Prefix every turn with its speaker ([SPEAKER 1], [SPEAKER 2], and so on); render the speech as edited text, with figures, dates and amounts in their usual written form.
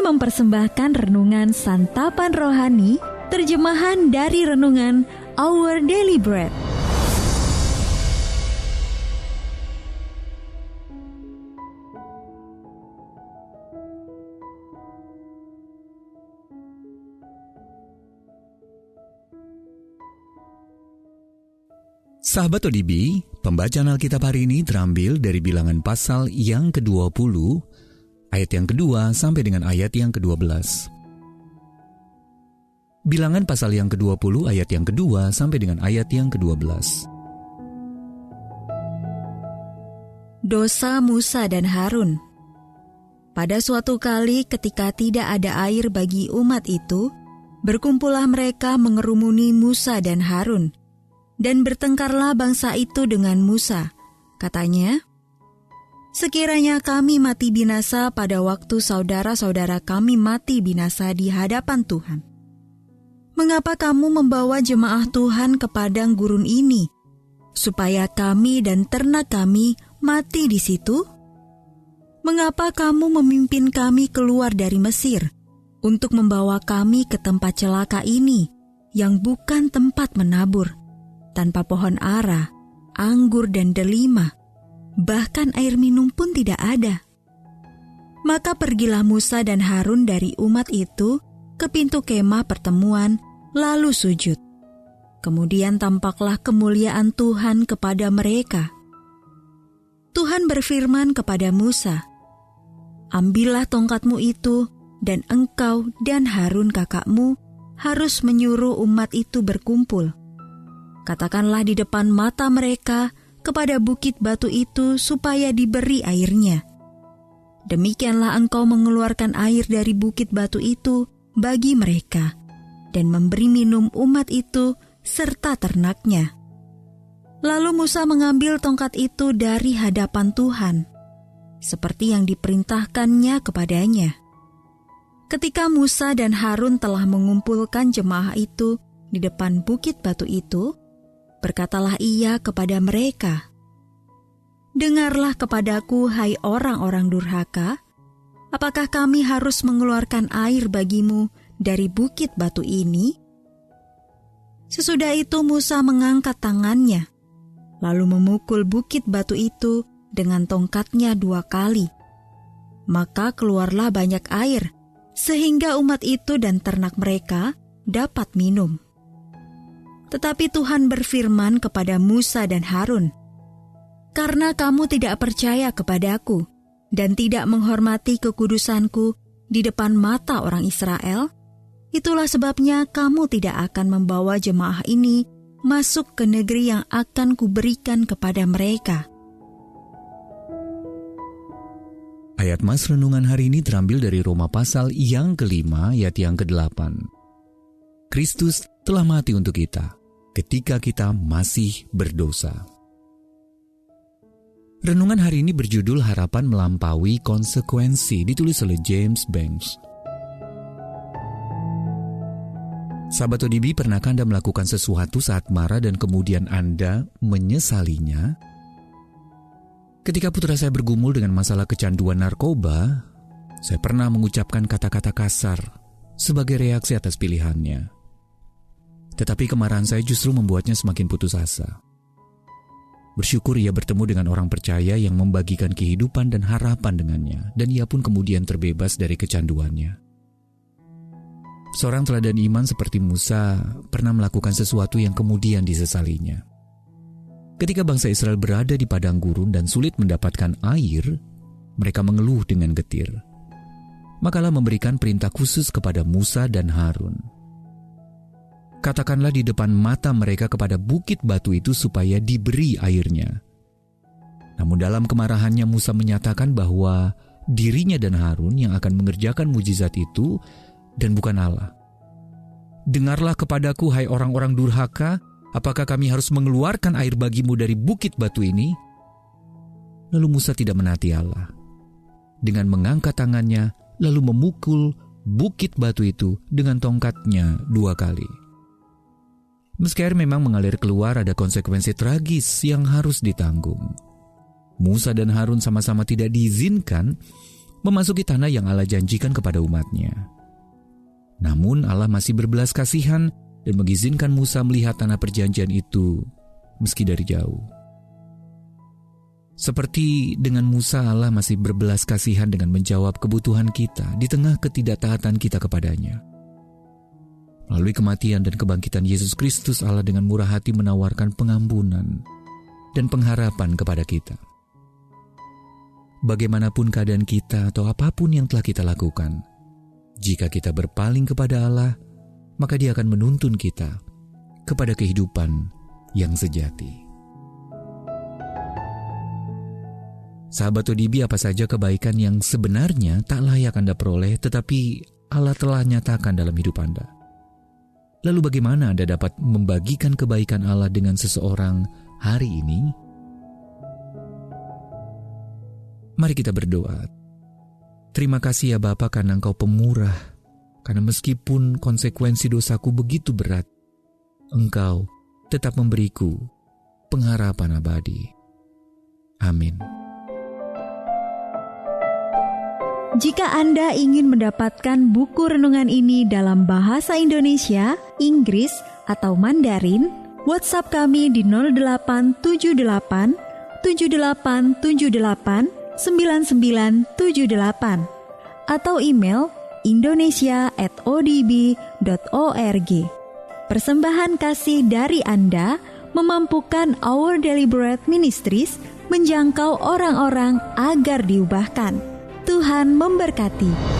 [SPEAKER 1] mempersembahkan renungan Santapan Rohani, terjemahan dari renungan Our Daily Bread.
[SPEAKER 2] Sahabat ODB, pembacaan Alkitab hari ini terambil dari Bilangan pasal yang ke-20, ayat yang kedua sampai dengan ayat yang ke-12. Bilangan pasal yang ke-20, ayat yang kedua sampai dengan ayat yang ke-12.
[SPEAKER 1] Dosa Musa dan Harun. Pada suatu kali ketika tidak ada air bagi umat itu, berkumpullah mereka mengerumuni Musa dan Harun. Dan bertengkarlah bangsa itu dengan Musa. Katanya, "Sekiranya kami mati binasa pada waktu saudara-saudara kami mati binasa di hadapan Tuhan. Mengapa kamu membawa jemaah Tuhan ke padang gurun ini, supaya kami dan ternak kami mati di situ? Mengapa kamu memimpin kami keluar dari Mesir untuk membawa kami ke tempat celaka ini, yang bukan tempat menabur, tanpa pohon ara, anggur dan delima, bahkan air minum pun tidak ada?" Maka pergilah Musa dan Harun dari umat itu ke pintu kemah pertemuan, lalu sujud. Kemudian tampaklah kemuliaan Tuhan kepada mereka. Tuhan berfirman kepada Musa, "Ambillah tongkatmu itu, dan engkau dan Harun kakakmu harus menyuruh umat itu berkumpul. Katakanlah di depan mata mereka kepada bukit batu itu supaya diberi airnya. Demikianlah engkau mengeluarkan air dari bukit batu itu bagi mereka, dan memberi minum umat itu serta ternaknya." Lalu Musa mengambil tongkat itu dari hadapan Tuhan, seperti yang diperintahkannya kepadanya. Ketika Musa dan Harun telah mengumpulkan jemaah itu di depan bukit batu itu, berkatalah ia kepada mereka, "Dengarlah kepadaku, hai orang-orang durhaka, apakah kami harus mengeluarkan air bagimu dari bukit batu ini?" Sesudah itu Musa mengangkat tangannya, lalu memukul bukit batu itu dengan tongkatnya 2 kali. Maka keluarlah banyak air, sehingga umat itu dan ternak mereka dapat minum. Tetapi Tuhan berfirman kepada Musa dan Harun, "Karena kamu tidak percaya kepadaku dan tidak menghormati kekudusanku di depan mata orang Israel, itulah sebabnya kamu tidak akan membawa jemaah ini masuk ke negeri yang akan kuberikan kepada mereka."
[SPEAKER 2] Ayat Mas renungan hari ini terambil dari Roma pasal yang ke-5, ayat yang ke-8. Kristus telah mati untuk kita ketika kita masih berdosa. Renungan hari ini berjudul Harapan Melampaui Konsekuensi, ditulis oleh James Banks. Sahabat ODB, pernahkah Anda melakukan sesuatu saat marah dan kemudian Anda menyesalinya? Ketika putra saya bergumul dengan masalah kecanduan narkoba, saya pernah mengucapkan kata-kata kasar sebagai reaksi atas pilihannya. Tetapi kemarahan saya justru membuatnya semakin putus asa. Bersyukur ia bertemu dengan orang percaya yang membagikan kehidupan dan harapan dengannya, dan ia pun kemudian terbebas dari kecanduannya. Seorang teladan iman seperti Musa pernah melakukan sesuatu yang kemudian disesalinya. Ketika bangsa Israel berada di padang gurun dan sulit mendapatkan air, mereka mengeluh dengan getir. Makalah memberikan perintah khusus kepada Musa dan Harun. "Katakanlah di depan mata mereka kepada bukit batu itu supaya diberi airnya." Namun dalam kemarahannya Musa menyatakan bahwa dirinya dan Harun yang akan mengerjakan mujizat itu dan bukan Allah. "Dengarlah kepadaku, hai orang-orang durhaka, apakah kami harus mengeluarkan air bagimu dari bukit batu ini?" Lalu Musa tidak menaati Allah. Dengan mengangkat tangannya, lalu memukul bukit batu itu dengan tongkatnya 2 kali. Meski air memang mengalir keluar, ada konsekuensi tragis yang harus ditanggung. Musa dan Harun sama-sama tidak diizinkan memasuki tanah yang Allah janjikan kepada umatnya. Namun Allah masih berbelas kasihan dan mengizinkan Musa melihat tanah perjanjian itu meski dari jauh. Seperti dengan Musa, Allah masih berbelas kasihan dengan menjawab kebutuhan kita di tengah ketidaktaatan kita kepadanya. Melalui kematian dan kebangkitan Yesus Kristus, Allah dengan murah hati menawarkan pengampunan dan pengharapan kepada kita. Bagaimanapun keadaan kita atau apapun yang telah kita lakukan, jika kita berpaling kepada Allah, maka Dia akan menuntun kita kepada kehidupan yang sejati. Sahabat ODB, apa saja kebaikan yang sebenarnya tak layak Anda peroleh, tetapi Allah telah nyatakan dalam hidup Anda? Lalu bagaimana Anda dapat membagikan kebaikan Allah dengan seseorang hari ini? Mari kita berdoa. Terima kasih ya Bapa, karena Engkau pemurah. Karena meskipun konsekuensi dosaku begitu berat, Engkau tetap memberiku pengharapan abadi. Amin.
[SPEAKER 1] Jika Anda ingin mendapatkan buku renungan ini dalam bahasa Indonesia, Inggris, atau Mandarin, WhatsApp kami di 0878 7878 9978 atau email indonesia@odb.org. Persembahan kasih dari Anda memampukan Our Daily Bread Ministries menjangkau orang-orang agar diubahkan. Tuhan memberkati.